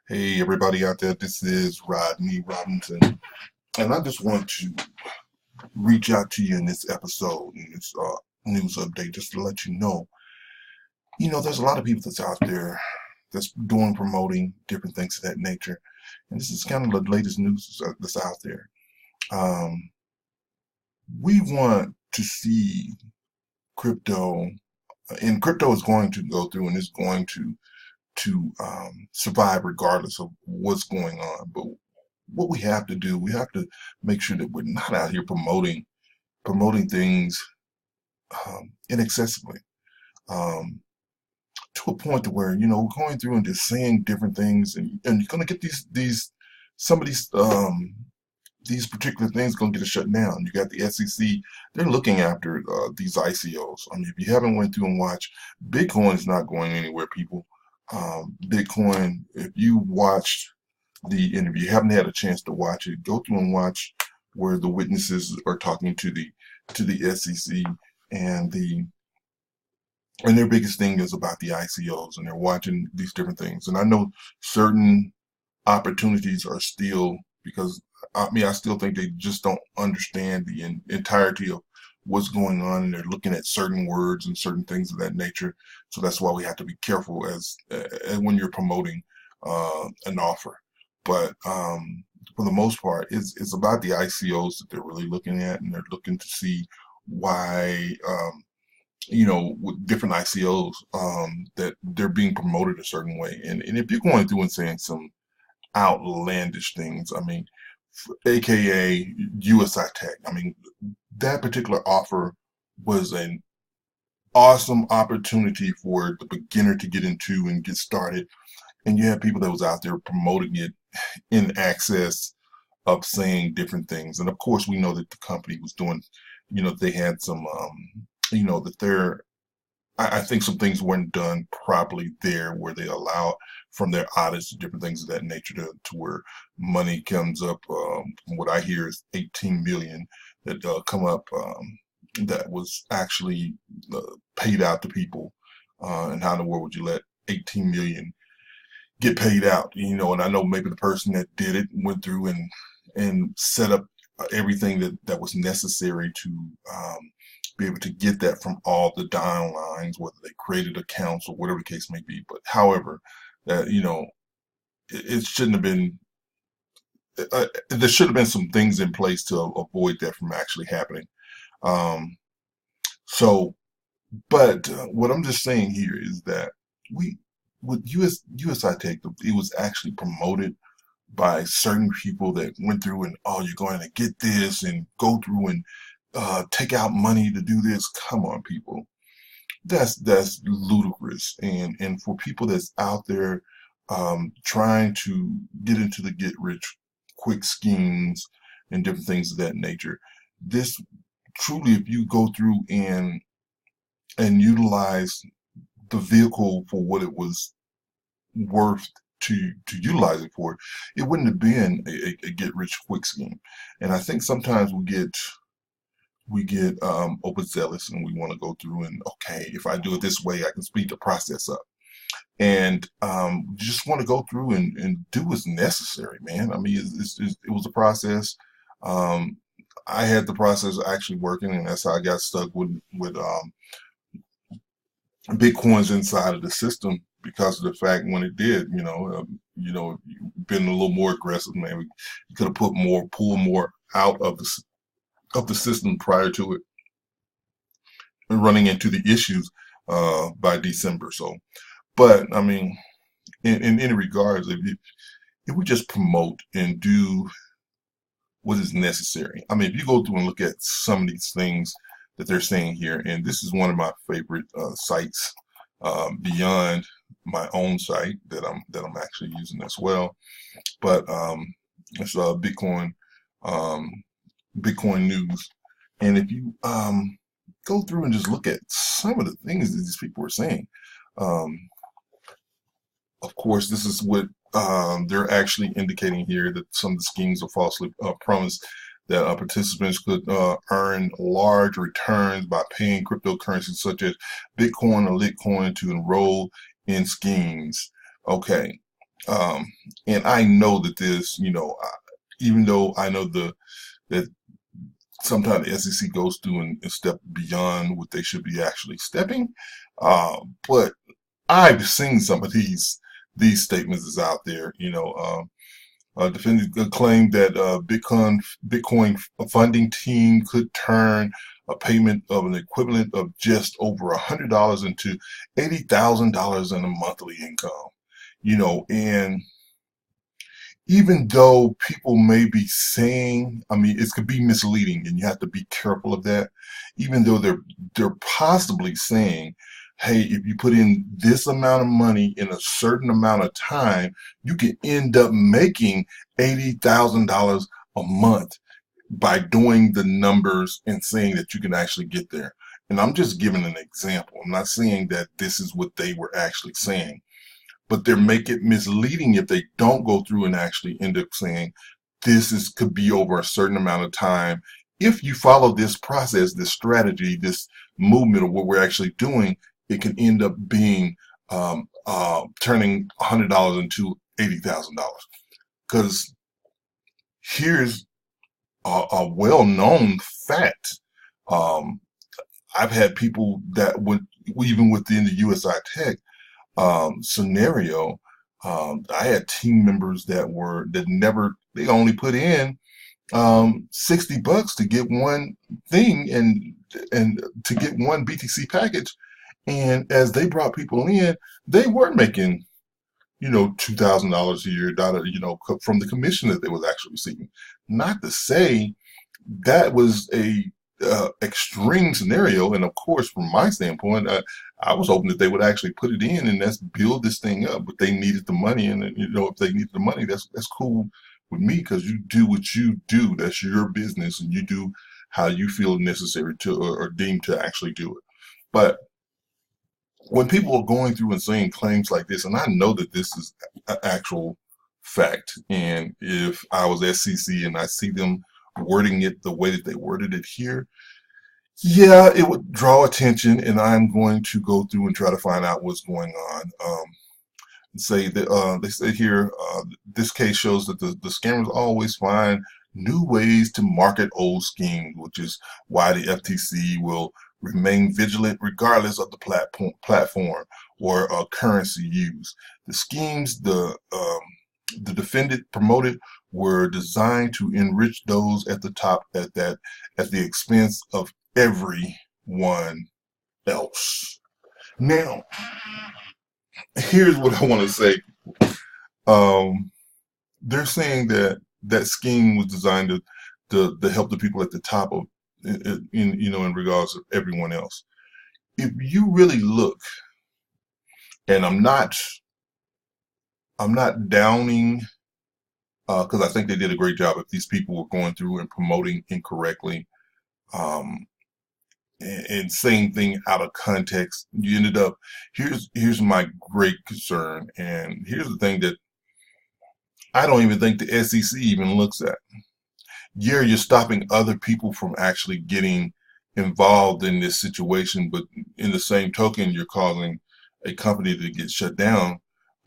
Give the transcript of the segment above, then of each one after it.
Hey, everybody out there, this is Rodney Robinson, and I just want to reach out to you in this episode, in this news update, just to let you know, there's a lot of people that's out there that's doing, promoting different things of that nature, and this is kind of the latest news that's out there. Um, we want to see crypto, and crypto is going to go through and is going to survive regardless of what's going on. But what we have to do, we have to make sure that we're not out here promoting things inaccessibly, um, to a point to where we're going through and just saying different things, and you're going to get these some of these particular things going to get shut down. You got the SEC; they're looking after these ICOs. I mean, if you haven't went through and watched, Bitcoin is not going anywhere, people. Bitcoin, if you watched the interview, haven't had a chance to watch it, go through and watch where the witnesses are talking to the SEC, and their biggest thing is about the ICOs, and they're watching these different things. And I know certain opportunities are still, because I still think they just don't understand the entirety of what's going on, and they're looking at certain words and certain things of that nature. So that's why we have to be careful as when you're promoting an offer. But for the most part, it's about the ICOs that they're really looking at, and they're looking to see why, with different ICOs, that they're being promoted a certain way. And if you're going through and saying some outlandish things, I mean, AKA Usi-tech, I mean, that particular offer was an awesome opportunity for the beginner to get into and get started. And you have people that was out there promoting it in excess of saying different things. And of course, we know that the company was doing, they had some, that they're, I think some things weren't done properly there, where they allow from their audits different things of that nature to where money comes up. From what I hear is 18 million that come up, that was actually paid out to people. And how in the world would you let 18 million get paid out? And I know maybe the person that did it went through and set up everything that was necessary to be able to get that from all the downlines, whether they created accounts or whatever the case may be. But however, that it shouldn't have been. There should have been some things in place to avoid that from actually happening. Um, so, but what I'm just saying here is that we with USI-Tech, it was actually promoted by certain people that went through and, oh, you're going to get this and go through and take out money to do this. Come on, people. That's ludicrous. And for people that's out there trying to get into the get rich quick schemes and different things of that nature, this truly, if you go through and utilize the vehicle for what it was worth to utilize it for, it wouldn't have been a get rich quick scheme. And I think sometimes we get overzealous, and we want to go through and, okay, if I do it this way, I can speed the process up. And just want to go through and do what's necessary, man. I mean, it was a process. Um, I had the process actually working, and that's how I got stuck with Bitcoins inside of the system, because of the fact when it did, been a little more aggressive, man. You could have pull more out of the system prior to it running into the issues by December. So, but I mean, in any regards, if we just promote and do what is necessary. I mean, if you go through and look at some of these things that they're saying here, and this is one of my favorite sites beyond my own site that I'm actually using as well. But it's um, Bitcoin News, and if you go through and just look at some of the things that these people are saying, um, of course, this is what they're actually indicating here, that some of the schemes are falsely promised that participants could earn large returns by paying cryptocurrencies such as Bitcoin or Litecoin to enroll in schemes. Okay, Um, and I know that this, even though I know that sometimes the SEC goes through and step beyond what they should be actually stepping, but I've seen some of these statements is out there. Defendant claimed that Bitcoin funding team could turn a payment of an equivalent of just over $100 into $80,000 in a monthly income. And even though people may be saying, I mean, it could be misleading, and you have to be careful of that. Even though they're possibly saying, hey, if you put in this amount of money in a certain amount of time, you can end up making $80,000 a month by doing the numbers and saying that you can actually get there. And I'm just giving an example. I'm not saying that this is what they were actually saying, but they make it misleading if they don't go through and actually end up saying could be over a certain amount of time. If you follow this process, this strategy, this movement of what we're actually doing, it can end up being turning $100 into $80,000. Because here's a well-known fact. Um, I've had people that would, even within the Usi-tech scenario, I had team members they only put in $60 to get one thing and to get one BTC package. And as they brought people in, they were making, $2,000 a year, from the commission that they was actually receiving. Not to say that was a extreme scenario, and of course, from my standpoint, I was hoping that they would actually put it in and let's build this thing up. But they needed the money, and if they needed the money, that's cool with me, because you do what you do. That's your business, and you do how you feel necessary to or deemed to actually do it. But when people are going through and saying claims like this, and I know that this is an actual fact, and if I was SEC and I see them wording it the way that they worded it here, yeah, it would draw attention, and I'm going to go through and try to find out what's going on. Say that they say here, this case shows that the scammers always find new ways to market old schemes, which is why the FTC will remain vigilant regardless of the platform or currency used. The schemes the defendant promoted were designed to enrich those at the top at the expense of everyone else. Now, here's what I want to say. Um, they're saying that that scheme was designed to help the people at the top of in regards to everyone else. If you really look, and I'm not downing, because I think they did a great job. If these people were going through and promoting incorrectly, um, and saying thing out of context, you ended up. Here's my great concern, and here's the thing that I don't even think the SEC even looks at. Yeah, you're stopping other people from actually getting involved in this situation, but in the same token, you're causing a company to get shut down.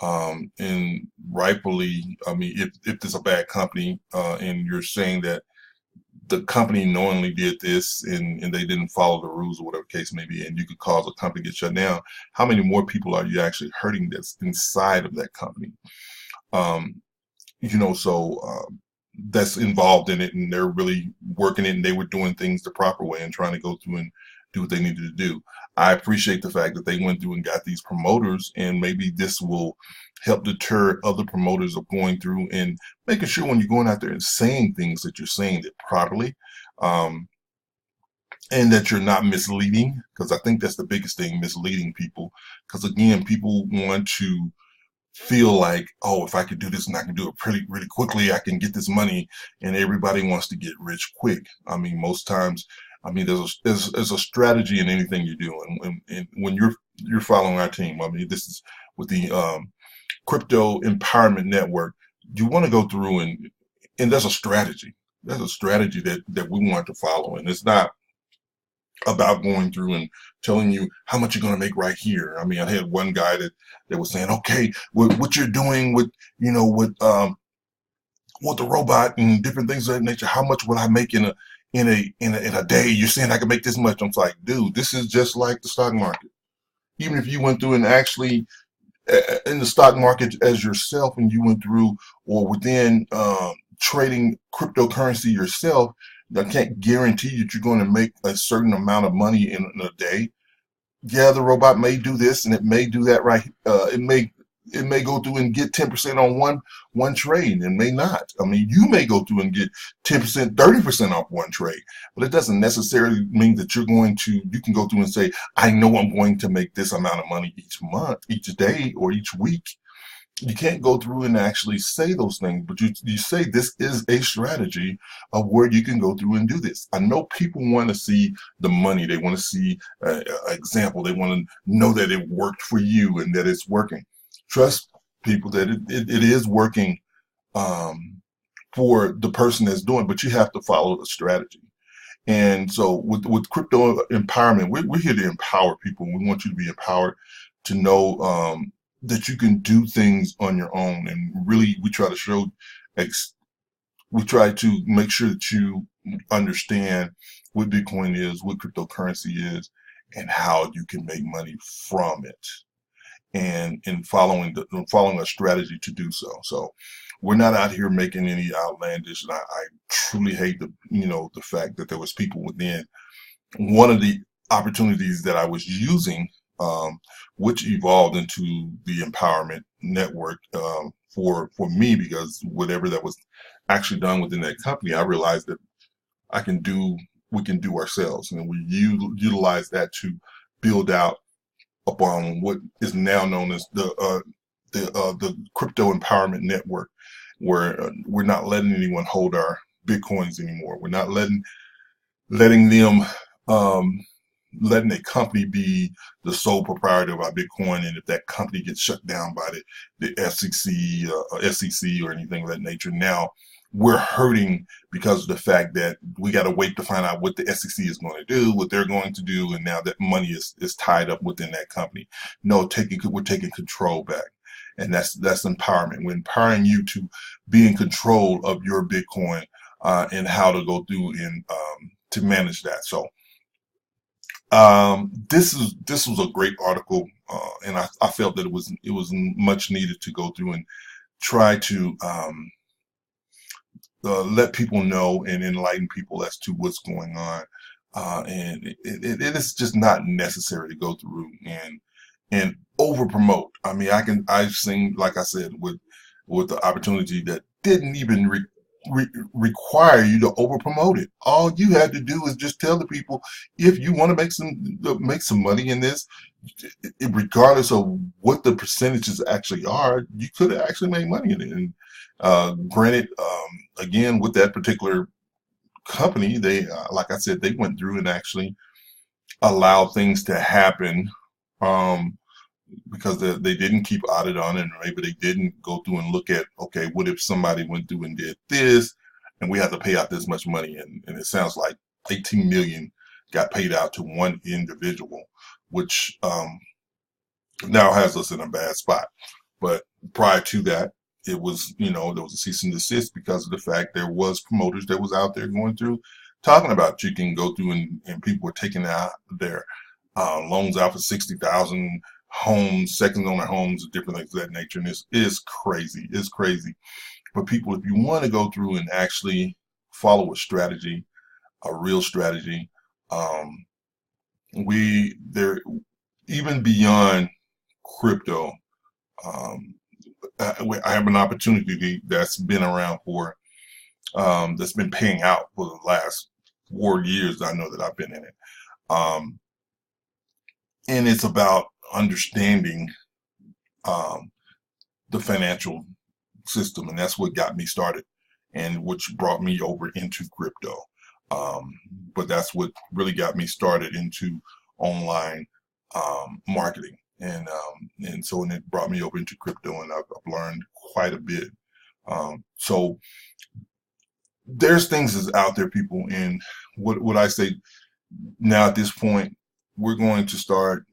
And rightfully, I mean, if it's a bad company, and you're saying that the company knowingly did this and they didn't follow the rules or whatever case may be, and you could cause a company to get shut down, how many more people are you actually hurting that's inside of that company? Um, so that's involved in it, and they're really working it, and they were doing things the proper way and trying to go through and do what they needed to do. I appreciate the fact that they went through and got these promoters, and maybe this will help deter other promoters of going through and making sure when you're going out there and saying things that you're saying it properly, um, and that you're not misleading, because I think that's the biggest thing, misleading people. Because again, people want to feel like, oh, if I could do this and I can do it pretty really quickly, I can get this money, and everybody wants to get rich quick. I mean, most times, I mean, there's a strategy in anything you do, and when you're following our team, I mean, this is with the Crypto Empowerment Network. You want to go through and there's a strategy. There's a strategy that we want to follow, and it's not about going through and telling you how much you're going to make right here. I mean, I had one guy that was saying, okay, what you're doing with, with the robot and different things of that nature, how much would I make in a day? You're saying I can make this much. I'm like, dude, this is just like the stock market. Even if you went through and actually in the stock market as yourself and you went through or within trading cryptocurrency yourself, I can't guarantee that you're going to make a certain amount of money in a day. Yeah, the robot may do this and it may do that right. It may go through and get 10% on one trade and may not. I mean, you may go through and get 10%, 30% off one trade, but it doesn't necessarily mean that you can go through and say, I know I'm going to make this amount of money each month, each day, or each week. You can't go through and actually say those things, but you say this is a strategy of where you can go through and do this. I know people want to see the money. They want to see an example. They want to know that it worked for you and that it's working. Trust people that it is working um, for the person that's doing, but you have to follow the strategy. And so with crypto empowerment, we're here to empower people. We want you to be empowered to know that you can do things on your own. And really, we try to make sure that you understand what Bitcoin is, what cryptocurrency is, and how you can make money from it. And in following a strategy to do so. So we're not out here making any outlandish. And I truly hate the fact that there was people within one of the opportunities that I was using, um, which evolved into the empowerment network for me, because whatever that was actually done within that company, I realized that I can do we can do ourselves, and we utilize that to build out upon what is now known as the crypto empowerment network, where we're not letting anyone hold our bitcoins anymore. We're not letting them um, letting a company be the sole proprietor of our Bitcoin, and if that company gets shut down by the SEC or anything of that nature, now we're hurting because of the fact that we got to wait to find out what the SEC is going to do, what they're going to do, and now that money is tied up within that company. No, we're taking control back. And that's empowerment. We're empowering you to be in control of your Bitcoin and how to go through and to manage that. So this was a great article, and I felt that it was much needed to go through and try to let people know and enlighten people as to what's going on. And it is just not necessary to go through and over promote. I mean, I've seen, like I said, with the opportunity that didn't even require you to over promote it. All you had to do is just tell the people, if you want to make some money in this, regardless of what the percentages actually are, you could have actually made money in it. And granted, again, with that particular company, they like I said, they went through and actually allowed things to happen. Um, because they didn't keep audit on it, or maybe they didn't go through and look at, okay, what if somebody went through and did this, and we have to pay out this much money, and it sounds like 18 million got paid out to one individual, which now has us in a bad spot. But prior to that, it was, there was a cease and desist because of the fact there was promoters that was out there going through talking about you can go through and people were taking out their loans out for 60,000 homes, second owner homes, different things of that nature. And it's crazy. It's crazy. But people, if you want to go through and actually follow a strategy, a real strategy, um, there, even beyond crypto, um, I have an opportunity that's been around that's been paying out for the last 4 years. I know that I've been in it. Um, and it's about understanding um, the financial system, and that's what got me started, and which brought me over into crypto. Um, but that's what really got me started into online marketing, and so and it brought me over into crypto, and I've learned quite a bit. So there's things that's out there, people, and what I say. Now at this point, we're going to start,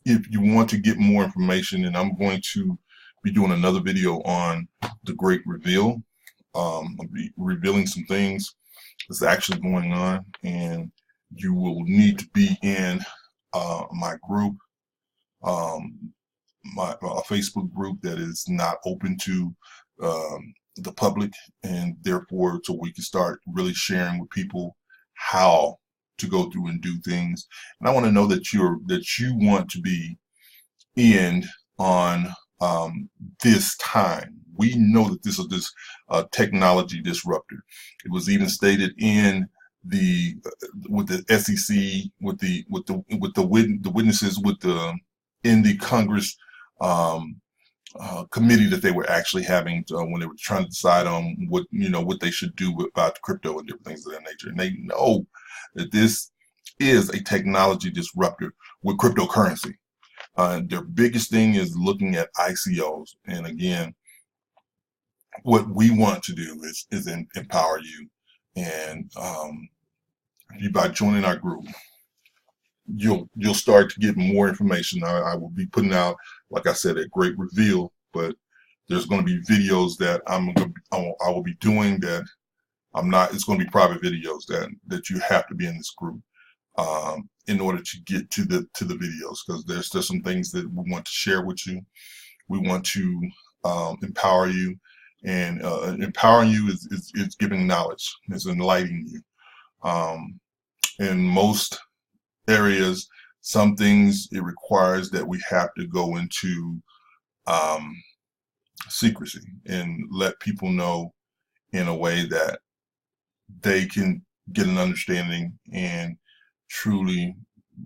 if you want to get more information, and I'm going to be doing another video on the great reveal. I'll be revealing some things that's actually going on, and you will need to be in my group, my Facebook group that is not open to the public, and therefore so we can start really sharing with people how to go through and do things. And I want to know that you want to be in on this time. We know that this is this technology disruptor. It was even stated in the with the SEC, with the witnesses, with the in the Congress committee that they were actually having when they were trying to decide on what they should do about crypto and different things of that nature. And they know that this is a technology disruptor with cryptocurrency. Their biggest thing is looking at ICOs. And again, what we want to do is empower you. And by joining our group, you'll start to get more information. I will be putting out, like I said, a great reveal, but there's going to be videos that I will be doing that I'm not. It's going to be private videos that you have to be in this group in order to get to the videos, because there's some things that we want to share with you. We want to empower you, and empowering you is giving knowledge, is enlightening you. In most areas, some things it requires that we have to go into secrecy and let people know in a way that they can get an understanding and truly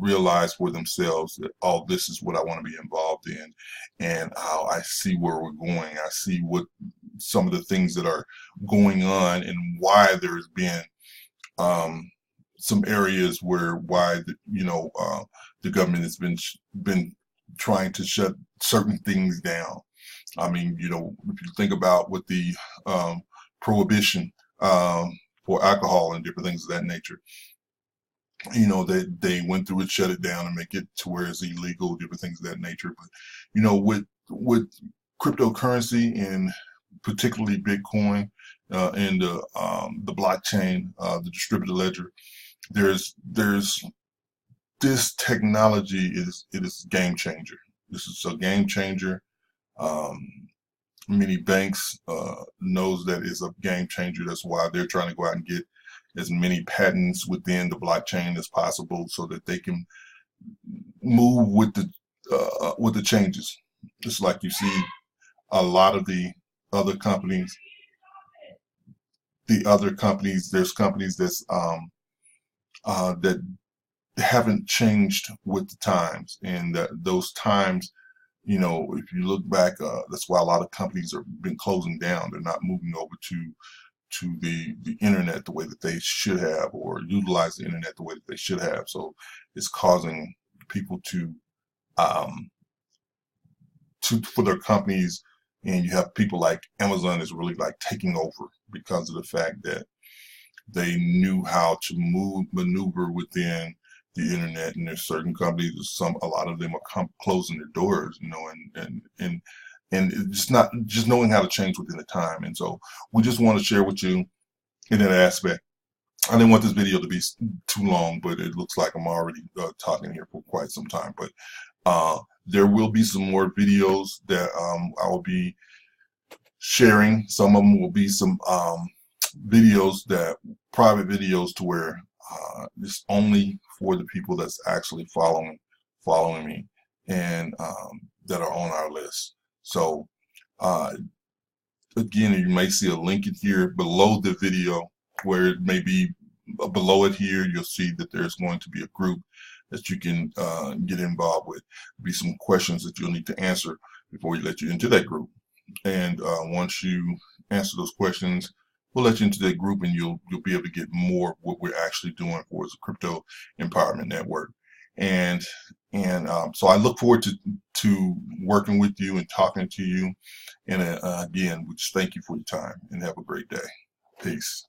realize for themselves that, oh, this is what I want to be involved in, and how I see where we're going. I see what some of the things that are going on, and why there's been some areas where the government has been trying to shut certain things down. I mean, if you think about with the prohibition for alcohol and different things of that nature, they went through it, shut it down, and make it to where it's illegal, different things of that nature. But with cryptocurrency, and particularly Bitcoin and the blockchain, the distributed ledger, there's this technology is a game changer. This is a game changer. Many banks knows that it's a game changer. That's why they're trying to go out and get as many patents within the blockchain as possible, so that they can move with the changes. Just like you see a lot of the other companies. There's companies that's that haven't changed with the times, and that those times, if you look back, that's why a lot of companies are been closing down. They're not moving over to the internet the way that they should have, or utilize the internet the way that they should have. So it's causing people to for their companies, and you have people like Amazon is really like taking over, because of the fact that they knew how to maneuver within the internet. And there's certain companies, a lot of them are closing their doors, and it's not just knowing how to change within the time. And so we just want to share with you in that aspect. I didn't want this video to be too long, but it looks like I'm already talking here for quite some time. But there will be some more videos that I will be sharing. Some of them will be some private videos, to where it's only for the people that's actually following me, and that are on our list. So again, you may see a link in here below the video, where it may be below it here. You'll see that there's going to be a group that you can get involved with. There'll be some questions that you'll need to answer before we let you into that group. And once you answer those questions, we'll let you into that group, and you'll be able to get more of what we're actually doing for as a crypto empowerment network. And so I look forward to working with you and talking to you. And again, we just thank you for your time, and have a great day. Peace.